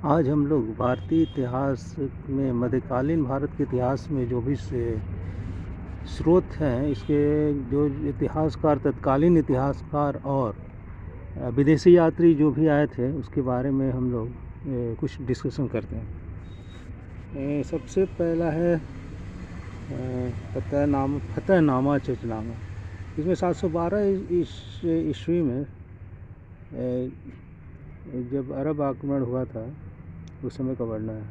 आज हम लोग भारतीय इतिहास में मध्यकालीन भारत के इतिहास में जो भी स्रोत हैं, इसके जो इतिहासकार, तत्कालीन इतिहासकार और विदेशी यात्री जो भी आए थे, उसके बारे में हम लोग कुछ डिस्कशन करते हैं। सबसे पहला है फतेहनामा चचनामा। इसमें 712 ईस्वी में जब अरब आक्रमण हुआ था, उस समय का वर्णन है।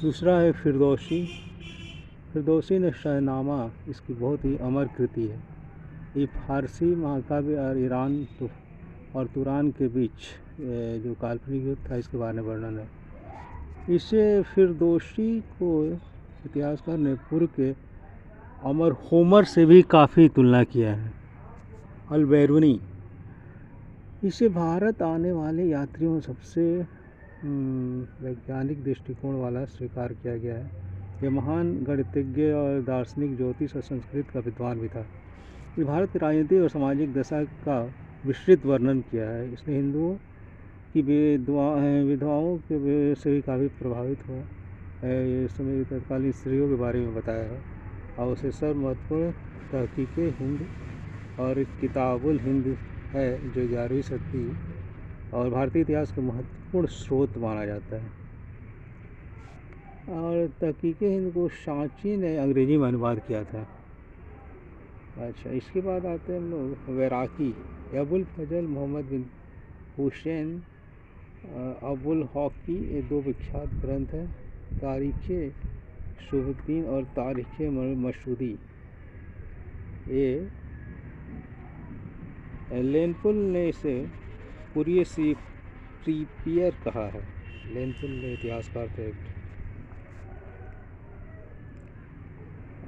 दूसरा है फिरदौसी ने शाहनामा, इसकी बहुत ही अमर कृति है। ये फारसी महाकाव्य और ईरान और तुरान के बीच जो काल्पनिक युद्ध था, इसके बारे में वर्णन है। इसे फिरदौसी को इतिहासकार ने पूर्व के अमर होमर से भी काफ़ी तुलना किया है। अल-बैरूनी, इसे भारत आने वाले यात्रियों में सबसे वैज्ञानिक दृष्टिकोण वाला स्वीकार किया गया है। यह महान गणितज्ञ और दार्शनिक, ज्योतिष और संस्कृत का विद्वान भी था। ये भारत की राजनीतिक और सामाजिक दशा का विस्तृत वर्णन किया है। इसने हिंदुओं की विधवाओं के से भी काफ़ी प्रभावित हुआ है। ये समय तत्कालीन स्त्रियों के बारे में बताया है। और उसे सर्व महत्वपूर्ण तहकीके हिंद और किताबुल हिंद है, जो 11वीं सदी और भारतीय इतिहास का महत्वपूर्ण स्रोत माना जाता है। और तहकीके हिंद को सांची ने अंग्रेजी में अनुवाद किया था। अच्छा, इसके बाद आते हैं हम लोग वैराकी। अबुल फजल मोहम्मद बिन हुसैन अबुल हॉकी, ये दो विख्यात ग्रंथ हैं, तारीख़ शुहद्दीन और तारीख़ मशहूदी। ये लेनपुल ने इसे प्रीपियर कहा है। लेनपुल ने इतिहासकार थे।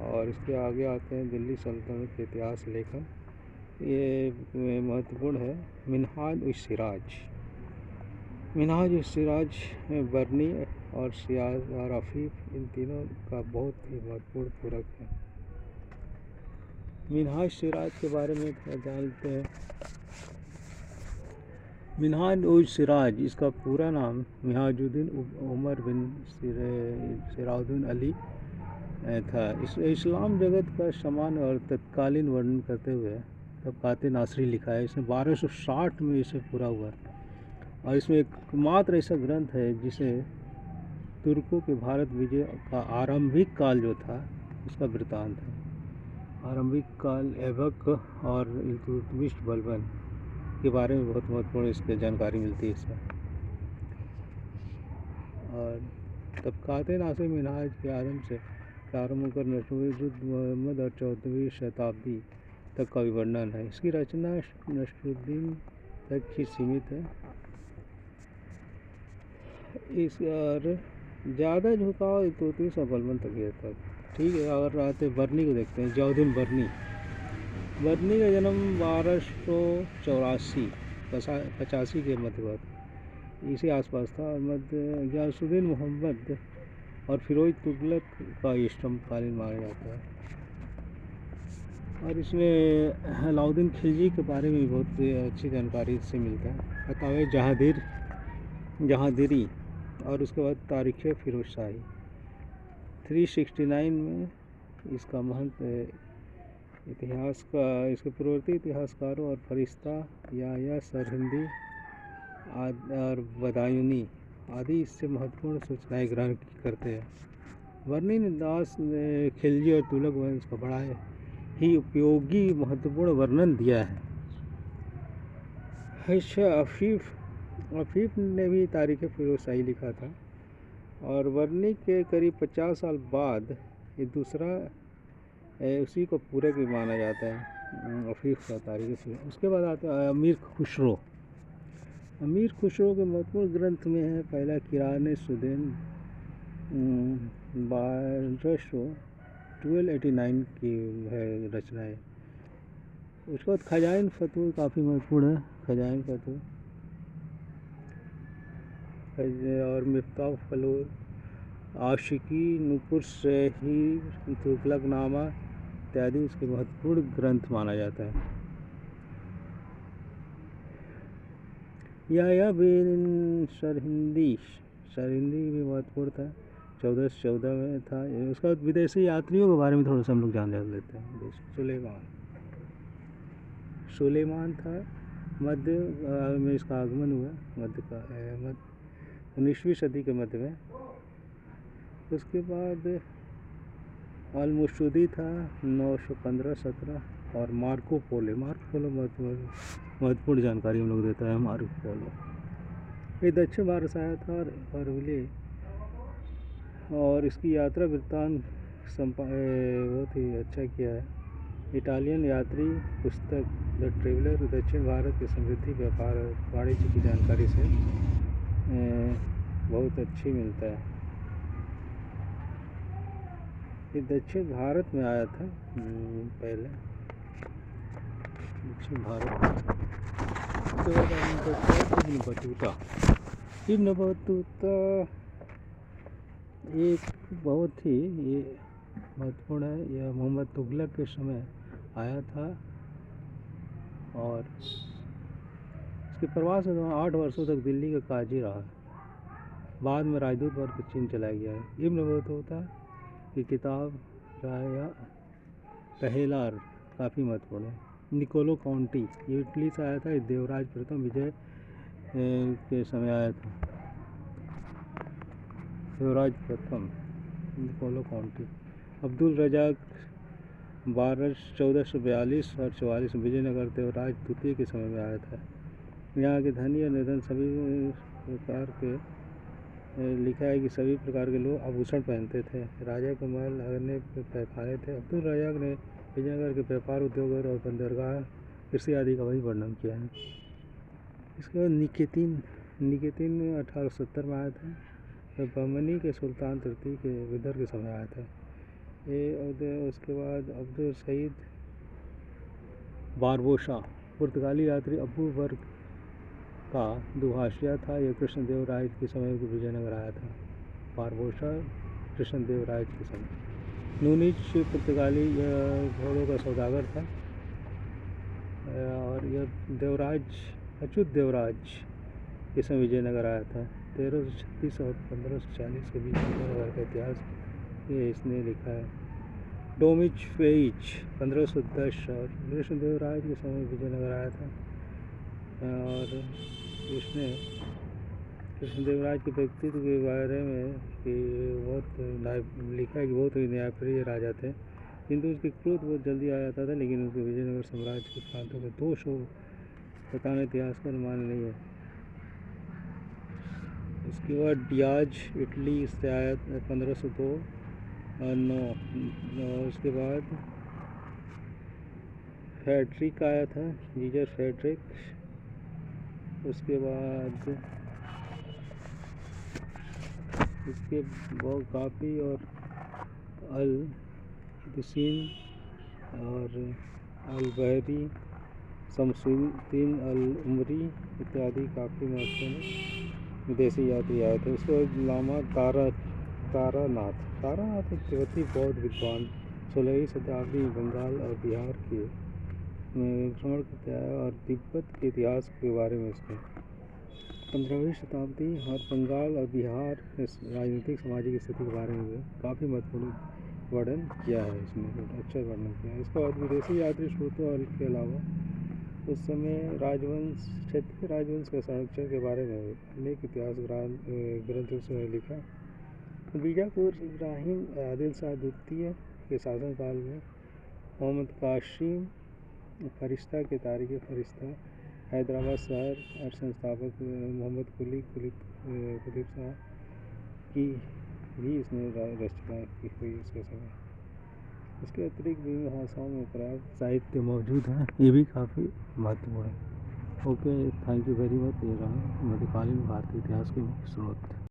और इसके आगे आते हैं दिल्ली सल्तनत के इतिहास लेखन। ये महत्वपूर्ण है। मिनहाज उस सिराज बरनी और सियाज और अफीफ, इन तीनों का बहुत ही महत्वपूर्ण पूरक है। मिनहाज सिराज के बारे में जानते हैं। मिनहाज उज सिराज, इसका पूरा नाम मिनहाजुद्दीन उमर बिन सिराजुद्दीन अली था। इस्लाम जगत का समान और तत्कालीन वर्णन करते हुए तबकाते नासरी लिखा है। इसने 1260 में इसे पूरा हुआ और इसमें एकमात्र ऐसा ग्रंथ है जिसे तुर्कों के भारत विजय का आरंभिक काल जो था, उसका वृत्तांत है। आरंभिक काल ऐबक और इल्तुतमिश बलबन के बारे में बहुत महत्वपूर्ण इसकी जानकारी मिलती है इसमें। और तबकाते नासरी मिनहाज के आरंभ से प्रारंभ होकर नसरुद्दीन मोहम्मद और 14वीं शताब्दी तक का विवर्णन है। इसकी रचना नसरुद्दीन तक ही सीमित है। इस और ज़्यादा झुकाव इल्तुतमिश और बलबन तक ही था। ठीक है, और आते बर्नी को देखते हैं। जलालुद्दीन बर्नी का जन्म 1284-85 के मध्यवर्ती इसी आसपास था। और गयासुद्दीन मोहम्मद और फिरोज तुगलक का समकालीन माना जाता है। और इसमें अलाउद्दीन खिलजी के बारे में बहुत अच्छी जानकारी इससे मिलता है। फतावे जहांगीरी और उसके बाद तारीख़ फिरोज शाही। 369 में इसका महंत इतिहास का इसके पूर्ववर्ती इतिहासकारों और फरिश्ता या सरहिंदी और बदायूनी आदि इससे महत्वपूर्ण सूचनाएं ग्रहण करते हैं। बर्नी ने दास खिलजी और तुगलक वंश का बड़ा ही उपयोगी महत्वपूर्ण वर्णन दिया है। अफीफ ने भी तारीख़ फिरोज शाही लिखा था। और बर्नी के करीब 50 साल बाद ये दूसरा उसी को पूरक भी माना जाता है, अफीफ का तारीख़ फिरोज। उसके बाद आता है अमीर खुसरो के महत्वपूर्ण ग्रंथ में है पहला किरान सुदैन 1289 की है रचना है। उसके बाद खजाइन फतूह काफ़ी महत्वपूर्ण है। खजाइन फतूह और मिफ्ताह फलोर, आशिकी, नुपुर शाही, तुगलकनामा इत्यादि उसके महत्वपूर्ण ग्रंथ माना जाता है। याह्या बिन सरहिंदी भी महत्वपूर्ण था, 1414 में था। उसका विदेशी यात्रियों के बारे में थोड़ा सा हम लोग जान लेते हैं। सुलेमान था, मध्य में इसका आगमन हुआ, मध्य 19वीं सदी के मध्य में। उसके बाद अल-मुस्तुदी था 915-17, और मार्को पोलो महत्वपूर्ण जानकारी हम लोग देता है। मार्को पोलो ये दक्षिण भारत से आया था और और इसकी यात्रा वृत्तांत बहुत ही अच्छा किया है। इटालियन यात्री पुस्तक द ट्रेवलर दक्षिण भारत के समृद्धि, व्यापार और वाणिज्य की जानकारी से बहुत अच्छी मिलता है। ये दक्षिण भारत में आया था पहले, दक्षिण भारत। इब्न बतूता एक बहुत ही ये महत्वपूर्ण है। यह मोहम्मद तुगलक के समय आया था और इसके प्रवास के दौरान 8 वर्षों तक दिल्ली का काजी रहा। बाद में राजदूत बनकर चीन चला गया है। इब्न बतूता की किताब राया पहेलार काफ़ी महत्वपूर्ण है। निकोलो काउंटी ये इटली से आया था। देवराज प्रथम विजय के समय आया था। देवराज प्रथम निकोलो काउंटी। अब्दुल रजाक 1442 और 44 विजयनगर देवराज द्वितीय के समय में आया था। यहाँ के धनी और निर्धन सभी प्रकार के लिखा है कि सभी प्रकार के लोग आभूषण पहनते थे। राजा के महल अगने पैखाने थे। अब्दुल रजाक ने विजयनगर के व्यापार, उद्योग और बंदरगाह, कृषि आदि का वही वर्णन किया है। इसके बाद निकेतीन 1870 में आया था। बहमनी के सुल्तान तृतीय के विदर के समय आया था ये। उसके बाद अब्दुल सईद बारबोसा पुर्तगाली यात्री अबू बर्ग का दुभाषिया था। यह कृष्णदेवराय के समय विजयनगर आया था। बारबोसा कृष्णदेवराय के समय। नूनिच पुर्तगाली घोड़ों का सौदागर था और यह अच्युत देवराज के समय विजयनगर आया था। 1336 और 1540 के बीच विजयनगर का इतिहास ये इसने लिखा है। डोमिच फेइच 1510 और कृष्णदेवराय के समय विजयनगर आया था और इसने कृष्णदेवराय के व्यक्तित्व के बारे में कि बहुत लिखा है कि बहुत ही न्यायप्रिय राजा थे, किंतु उसके क्रोध बहुत जल्दी आ जाता था। लेकिन उसके विजयनगर साम्राज्य के प्रांतों के दोष बताना इतिहासकार मान्य नहीं है। उसके बाद डियाज इटली से आया 1502 और 9। उसके बाद फेडरिक आया था, जीजर फेडरिक। उसके बाद इसके काफ़ी और अल हिदसिन और अल बहरी, शमसुद्दीन अल उमरी इत्यादि काफ़ी महत्वपूर्ण विदेशी यात्री आए थे। उसके बाद लामा तारानाथ एक तिब्बती बौद्ध विद्वान 16वीं शताब्दी में बंगाल और बिहार के भ्रमण करते आया और तिब्बत के इतिहास के बारे में इसने 15वीं शताब्दी और बंगाल और बिहार के राजनीतिक सामाजिक स्थिति के बारे में काफ़ी महत्वपूर्ण वर्णन किया है। इसमें अच्छा वर्णन किया है। इसके बाद विदेशी यात्री स्रोतों के अलावा उस समय क्षेत्रीय राजवंश के संरक्षण के बारे में अनेक इतिहास ग्रंथों से लिखा। बीजापुर इब्राहिम आदिल शाह द्वितीय के शासनकाल में मोहम्मद कासिम फरिश्ता के तारीख फरिश्ता, हैदराबाद शहर और संस्थापक मोहम्मद कुली शाह की भी इसने रचना की हुई उसके समय। इसके अतिरिक्त विभिन्न भाषाओं में पर्याप्त साहित्य मौजूद है, ये भी काफ़ी महत्वपूर्ण है। Okay, thank you very much. ये रहा मध्यकालीन भारतीय इतिहास के मुख्य स्रोत।